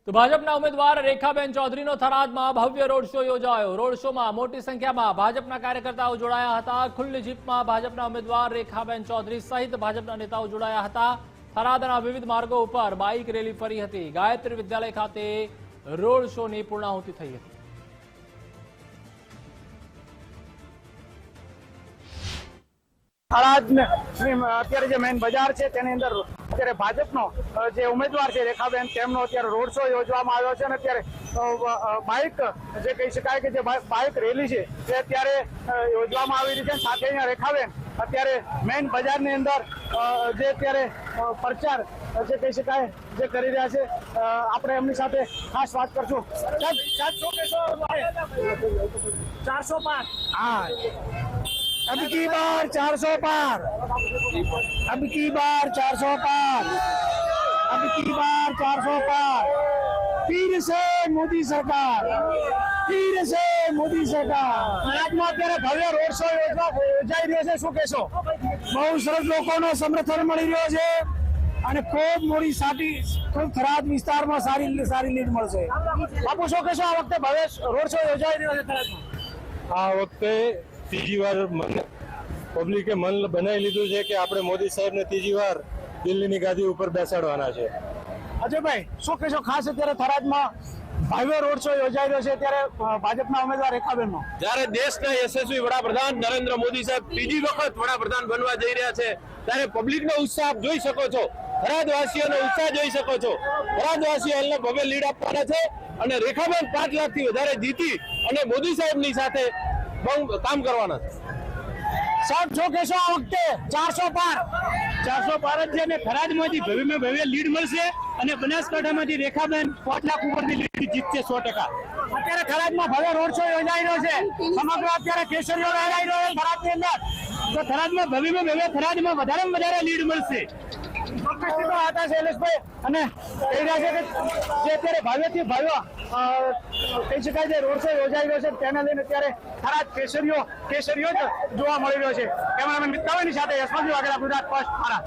તો ભાજપના ઉમેદવાર રેખાબેન ચૌધરીનો થરાદમાં ભવ્ય રોડ શો યોજાયો। રોડ શોમાં મોટી સંખ્યામાં ભાજપના કાર્યકર્તાઓ જોડાયા હતા। ખુલ્લી જીપમાં ભાજપના ઉમેદવાર રેખાબેન ચૌધરી સહિત ભાજપના નેતાઓ જોડાયા હતા। થરાદના વિવિધ માર્ગો ઉપર બાઇક રેલી ફરી હતી। ગાયત્રી વિદ્યાલય ખાતે રોડ શોની પૂર્ણાહુતિ થઈ હતી। અત્યારે જે મેઇન બજાર છે તેની અંદર અત્યારે ભાજપનો જે ઉમેદવાર છે રેખાબેન તેમનો અત્યારે રોડ શો યોજવામાં આવ્યો છે અને અત્યારે બાઇક જે કહી શકાય કે જે બાઇક રેલી છે તે અત્યારે યોજવામાં આવી રહી છે। સાથે અહીંયા રેખાબેન અત્યારે મેઇન બજારની અંદર જે અત્યારે પ્રચાર જે કહી શકાય જે કરી રહ્યા છે। આપણે એમની સાથે ખાસ વાત કરશું। 405 हाँ अब की बार 400 पार, अब की बार 400 पार, अब की बार 400 पार। फिर से मोदी सरकार, फिर से मोदी सरकार। થરાદમાં અત્યારે ભવ્ય રોડ શો યોજાઈ રહ્યો છે, શું કહેશો? બહુ સરસ લોકોનો સમર્થન મળી રહ્યો છે અને ખૂબ મોડી ખૂબ થરાદ વિસ્તારમાં સારી લીડ મળશે। બાપુ શું કહેશો? આ વખતે ભવ્ય રોડ શો યોજાઈ રહ્યો છે થરાદમાં। આ વખતે ત્રીજી વાર પબ્લિકે મન બનાવી લીધું છે કે આપણે મોદી સાહેબને ત્રીજી વાર દિલ્હીની ગાદી ઉપર બેસાડવાના છે। અજયભાઈ શું કહેશો? ખાસ અત્યારે થરાદમાં ભવ્ય રોડ શો યોજાઈ રહ્યો છે ત્યારે ભાજપના ઉમેદવાર રેખાબેનનો જ્યારે દેશના યશસ્વી વડાપ્રધાન નરેન્દ્ર મોદી સાહેબ ત્રીજી વખત વડાપ્રધાન બનવા જઈ રહ્યા છે ત્યારે પબ્લિકનો ઉત્સાહ આપ જોઈ શકો છો, થરાદવાસીઓનો ઉત્સાહ જોઈ શકો છો। થરાદવાસીઓ એમને ભવ્ય લીડ આપવાના છે અને રેખાબેન 5 લાખથી વધારે જીતી અને મોદી સાહેબની સાથે બહુ કામ કરવાના છે। સાહેબ શું કહેશો? આ વખતે 400 પાર જ છે અને થરાદમાંથી ભવ્ય લીડ મળશે અને બનાસકાંઠામાંથી રેખાબેન 5 લાખ ઉપરની લીડ જીતશે 100%। અત્યારે થરાદમાં ભવ્ય રોડ શો યોજાઈ રહ્યો છે, સમગ્ર અત્યારે કેસરીઓ લહેરાઈ રહ્યો છે થરાદની અંદર, તો થરાદમાં ભવ્ય થરાદમાં વધારે લીડ મળશે। હતા શૈલેષભાઈ અને કહી રહ્યા છે કે જે અત્યારે ભવ્યથી ભવ્ય કહી શકાય છે રોડ શો યોજાઈ રહ્યો છે તેને લઈને અત્યારે થરાદ કેસરીઓ જ જોવા મળી રહ્યો છે। કેમેરામેન મિત્તાવાની સાથે યશવંત વાઘેલા, ગુજરાત ફર્સ્ટ થરાદ।